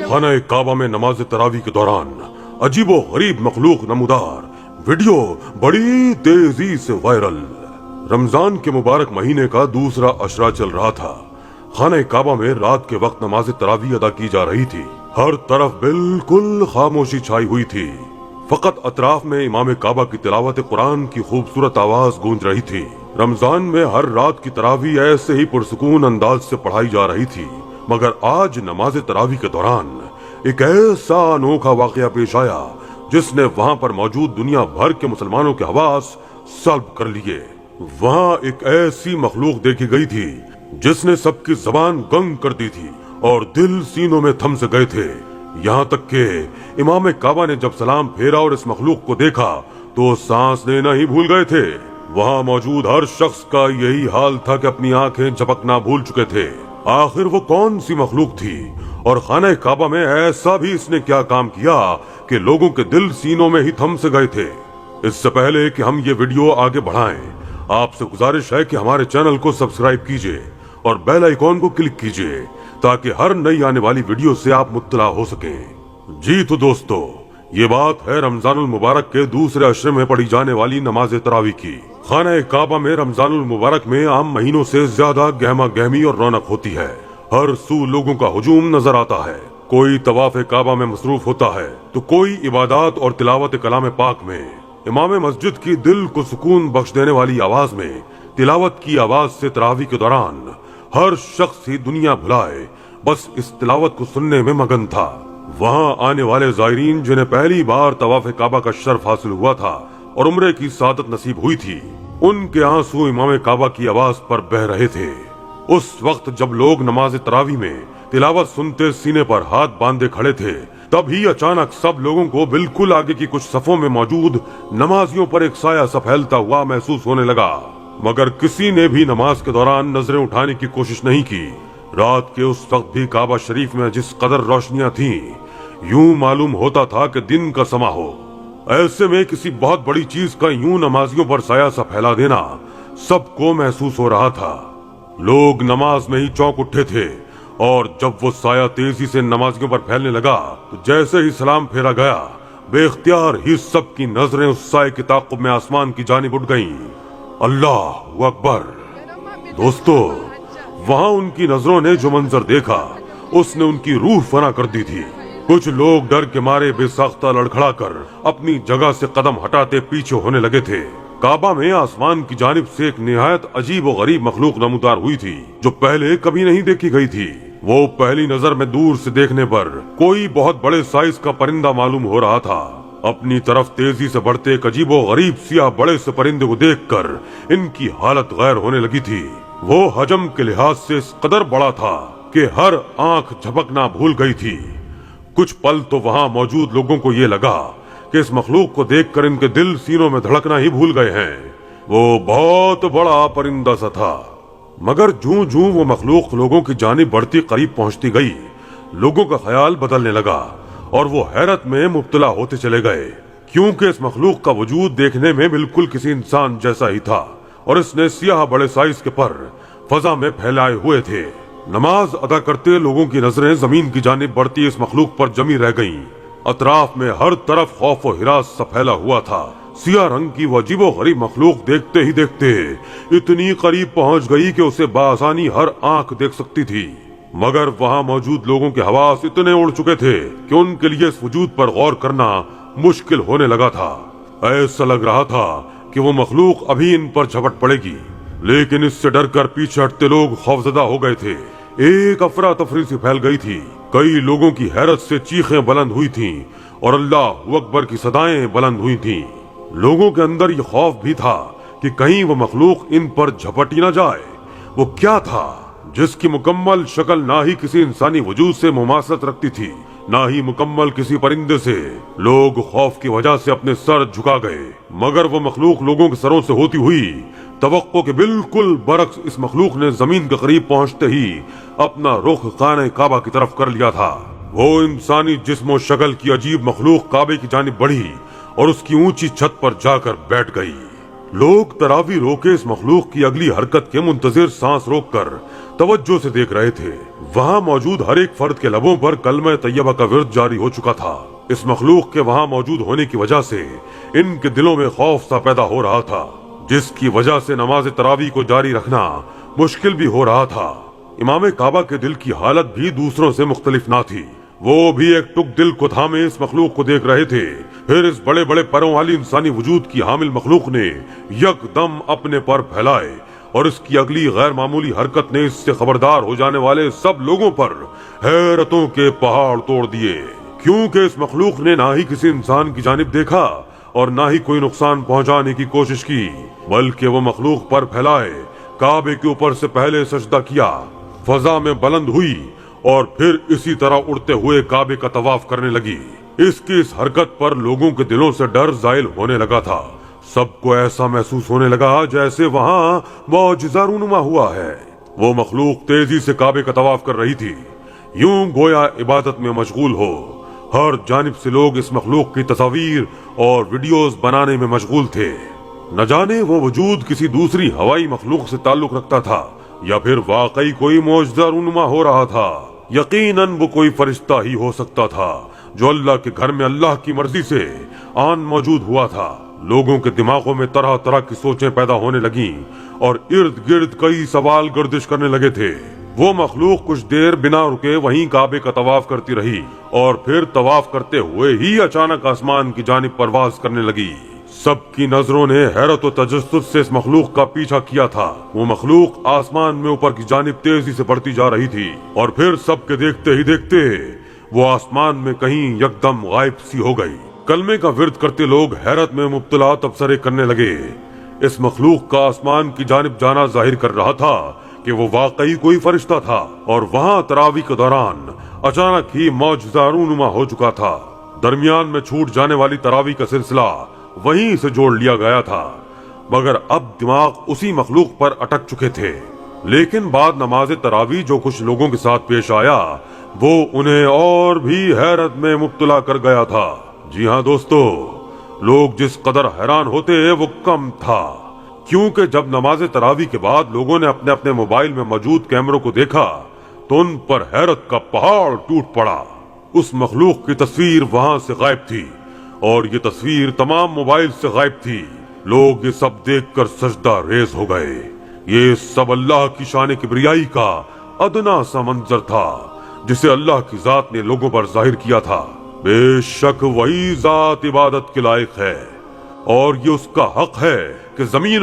खाना काबा में नमाज तरावी के दौरान अजीबो गरीब मखलूक नमूदार वीडियो बड़ी तेजी से वायरल। रमजान के मुबारक महीने का दूसरा अशरा चल रहा था। खाना काबा में रात के वक्त नमाज तरावी अदा की जा रही थी। हर तरफ बिल्कुल खामोशी छाई हुई थी। फकत अतराफ में इमाम काबा की तिलावत कुरान की खूबसूरत आवाज गूंज रही थी। रमजान में हर रात की तरावी ऐसे ही पुरसुकून अंदाज से पढ़ाई जा रही थी, मगर आज नमाज तरावी के दौरान एक ऐसा अनोखा वाकया पेश आया जिसने वहाँ पर मौजूद दुनिया भर के मुसलमानों के हवास सल्ब कर लिए। वहाँ एक ऐसी मखलूक देखी गई थी जिसने सबकी जबान गंग कर दी थी और दिल सीनों में थम से गए थे। यहाँ तक के इमाम काबा ने जब सलाम फेरा और इस मखलूक को देखा तो सांस लेना ही भूल गए थे। वहाँ मौजूद हर शख्स का यही हाल था कि अपनी आंखें झपकना भूल चुके थे। आखिर वो कौन सी मखलूक थी और खाना काबा में ऐसा भी इसने क्या काम किया कि लोगों के दिल सीनों में ही थम से गए थे। इससे पहले कि हम ये वीडियो आगे बढ़ाएं, आपसे गुजारिश है कि हमारे चैनल को सब्सक्राइब कीजिए और बेल आइकॉन को क्लिक कीजिए ताकि हर नई आने वाली वीडियो से आप मुत्तला हो सकें। जी तो दोस्तों, ये बात है रमजानुल मुबारक के दूसरे अशरे में पढ़ी जाने वाली नमाज तरावी की। खाना काबा में रमजानुल मुबारक में आम महीनों से ज्यादा गहमा गहमी और रौनक होती है। हर सू लोगों का हुजूम नजर आता है। कोई तवाफ काबा में मसरूफ होता है तो कोई इबादत और तिलावत कलाम पाक में। इमाम मस्जिद की दिल को सुकून बख्श देने वाली आवाज में तिलावत की आवाज से तरावी के दौरान हर शख्स ही दुनिया भुलाए बस इस तिलावत को सुनने में मगन था। वहाँ आने वाले जायरीन जिन्हें पहली बार तवाफ काबा का शर्फ हासिल हुआ था और उम्रे की सादत नसीब हुई थी, उनके आंसू इमाम काबा की आवाज पर बह रहे थे। उस वक्त जब लोग नमाज तरावी में तिलावत सुनते सीने पर हाथ बांधे खड़े थे, तभी अचानक सब लोगों को बिल्कुल आगे की कुछ सफों में मौजूद नमाजियों पर एक साया सा फैलता हुआ महसूस होने लगा, मगर किसी ने भी नमाज के दौरान नजरें उठाने की कोशिश नहीं की। रात के उस वक्त भी काबा शरीफ में जिस कदर रोशनियां थीं, यूं मालूम होता था कि दिन का समा हो। ऐसे में किसी बहुत बड़ी चीज का यूं नमाजियों पर साया सा फैला देना सबको महसूस हो रहा था। लोग नमाज में ही चौंक उठे थे और जब वो साया तेजी से नमाजियों पर फैलने लगा तो जैसे ही सलाम फेरा गया, बेख्तियार ही सबकी नजरें उस साए के ताक़ुब में आसमान की जानिब उठ गईं। अल्लाह अकबर। दोस्तों, वहाँ उनकी नजरों ने जो मंजर देखा उसने उनकी रूह फना कर दी थी। कुछ लोग डर के मारे बेसाख्ता लड़खड़ा कर अपनी जगह से कदम हटाते पीछे होने लगे थे। काबा में आसमान की जानिब से एक निहायत अजीब और गरीब मखलूक नमूदार हुई थी जो पहले कभी नहीं देखी गई थी। वो पहली नजर में दूर से देखने पर कोई बहुत बड़े साइज का परिंदा मालूम हो रहा था। अपनी तरफ तेजी से बढ़ते एक अजीबो गरीब सियाह बड़े से परिंदे को देखकर इनकी हालत गैर होने लगी थी। वो हजम के लिहाज से इस कदर बड़ा था कि हर आंख झपकना भूल गई थी। कुछ पल तो वहाँ मौजूद लोगों को ये लगा कि इस मखलूक को देखकर इनके दिल सीनों में धड़कना ही भूल गए हैं। वो बहुत बड़ा परिंदा सा था, मगर जूं-जूं वो मखलूक लोगों की जानिब बढ़ती करीब पहुंचती गई, लोगों का ख्याल बदलने लगा और वो हैरत में मुब्तला होते चले गए, क्योंकि इस मखलूक का वजूद देखने में बिल्कुल किसी इंसान जैसा ही था और इसने सियाह बड़े साइज के पर फजा में फैलाए हुए थे। नमाज अदा करते लोगों की नजरें जमीन की जानिब बढ़ती इस मखलूक पर जमी रह गईं। अतराफ में हर तरफ खौफ और हिरास सा फैला हुआ था। सियाह रंग की वो अजीबो गरीब मखलूक देखते ही देखते इतनी करीब पहुंच गई कि उसे बासानी हर आंख देख सकती थी, मगर वहाँ मौजूद लोगों के हवास इतने उड़ चुके थे कि उनके लिए इस वजूद पर गौर करना मुश्किल होने लगा था। ऐसा लग रहा था कि वो मखलूक अभी इन पर झपट पड़ेगी, लेकिन इससे डरकर पीछे हटते लोग खौफजदा हो गए थे। एक अफरा तफरी सी फैल गई थी। कई लोगों की हैरत से चीखें बुलंद हुई थीं और अल्लाह अकबर की सदाएं बुलंद हुई थीं। लोगों के अंदर ये खौफ भी था कि कहीं वो मखलूक इन पर झपट ही न जाए। वो क्या था जिसकी मुकम्मल शक्ल ना ही किसी इंसानी वजूद से मुमासलत रखती थी, ना ही मुकम्मल किसी परिंदे से। लोग खौफ की वजह से अपने सर झुका गए, मगर वो मखलूक लोगों के सरों से होती हुई तवक्को के बिल्कुल बरक्स इस मखलूक ने जमीन के करीब पहुंचते ही अपना रुख खाने काबा की तरफ कर लिया था। वो इंसानी जिस्म और शक्ल की अजीब मखलूक काबे की जानिब बढ़ी और उसकी ऊंची छत पर जाकर बैठ गई। लोग तरावी रोके इस मखलूक की अगली हरकत के मुंतजिर सांस रोक कर तवज्जो से देख रहे थे। वहाँ मौजूद हर एक फर्द के लबों पर कलमा तैयबा का विर्द जारी हो चुका था। इस मखलूक के वहाँ मौजूद होने की वजह से इनके दिलों में खौफ सा पैदा हो रहा था, जिसकी वजह से नमाज तरावी को जारी रखना मुश्किल भी हो रहा था। इमाम काबा के दिल की हालत भी दूसरों से मुख्तलिफ ना थी। वो भी एक टुक दिल को थामे इस मखलूक को देख रहे थे। फिर इस बड़े बड़े परों वाली इंसानी वजूद की हामिल मखलूक ने यकदम अपने पर फैलाए और इसकी अगली गैर मामूली हरकत ने इससे खबरदार हो जाने वाले सब लोगों पर हैरतों के पहाड़ तोड़ दिए, क्योंकि इस मखलूक ने ना ही किसी इंसान की जानिब देखा और ना ही कोई नुकसान पहुंचाने की कोशिश की, बल्कि वो मखलूक पर फैलाए काबे के ऊपर से पहले सजदा किया, फजा में बुलंद हुई और फिर इसी तरह उड़ते हुए काबे का तवाफ करने लगी। इसकी इस हरकत पर लोगों के दिलों से डर जाहिल होने लगा था। सबको ऐसा महसूस होने लगा जैसे वहाँ मौजिज़ा रूनुमा हुआ है। वो मखलूक तेजी से काबे का तवाफ कर रही थी, यूं गोया इबादत में मशगूल हो। हर जानिब से लोग इस मखलूक की तस्वीर और वीडियोस बनाने में मशगूल थे। न जाने वो वजूद किसी दूसरी हवाई मखलूक से ताल्लुक रखता था या फिर वाकई कोई मौजिज़ा रूनुमा हो रहा था। यकीनन वो कोई फरिश्ता ही हो सकता था जो अल्लाह के घर में अल्लाह की मर्जी से आन मौजूद हुआ था। लोगों के दिमागों में तरह तरह की सोचें पैदा होने लगीं और इर्द गिर्द कई सवाल गर्दिश करने लगे थे। वो मखलूक कुछ देर बिना रुके वहीं काबे का तवाफ करती रही और फिर तवाफ करते हुए ही अचानक आसमान की जानिब परवाज करने लगी। सबकी नजरों ने हैरत और तजस्सुस से इस मखलूक का पीछा किया था। वो मखलूक आसमान में ऊपर की जानिब तेजी से बढ़ती जा रही थी और फिर सबके देखते ही देखते वो आसमान में कहीं यकदम गायब सी हो गई। कलमे का विर्द करते लोग हैरत में मुब्तला तबसरे करने लगे। इस मखलूक का आसमान की जानिब जाना जाहिर कर रहा था कि वो वाकई कोई फरिश्ता था और वहाँ तरावी के दौरान अचानक ही मौजिज़ा रूनुमा हो चुका था। दरमियान में छूट जाने वाली तरावी का सिलसिला वहीं से जोड़ लिया गया था, मगर अब दिमाग उसी मखलूक पर अटक चुके थे। लेकिन बाद नमाज तरावी जो कुछ लोगों के साथ पेश आया वो उन्हें और भी हैरत में मुब्तला कर गया था। जी हाँ दोस्तों, लोग जिस कदर हैरान होते वो कम था, क्योंकि जब नमाज तरावी के बाद लोगों ने अपने अपने मोबाइल में मौजूद कैमरों को देखा तो उन पर हैरत का पहाड़ टूट पड़ा। उस मखलूक की तस्वीर वहां से गायब थी और ये तस्वीर तमाम मोबाइल से गायब थी। लोग ये सब देखकर सजदा रेज हो गए। ये सब अल्लाह की शान किबरियाई का अदना सा मंजर था जिसे अल्लाह की जात ने लोगों पर जाहिर किया था। बेशक वही जात इबादत के लायक है और ये उसका हक है कि जमीन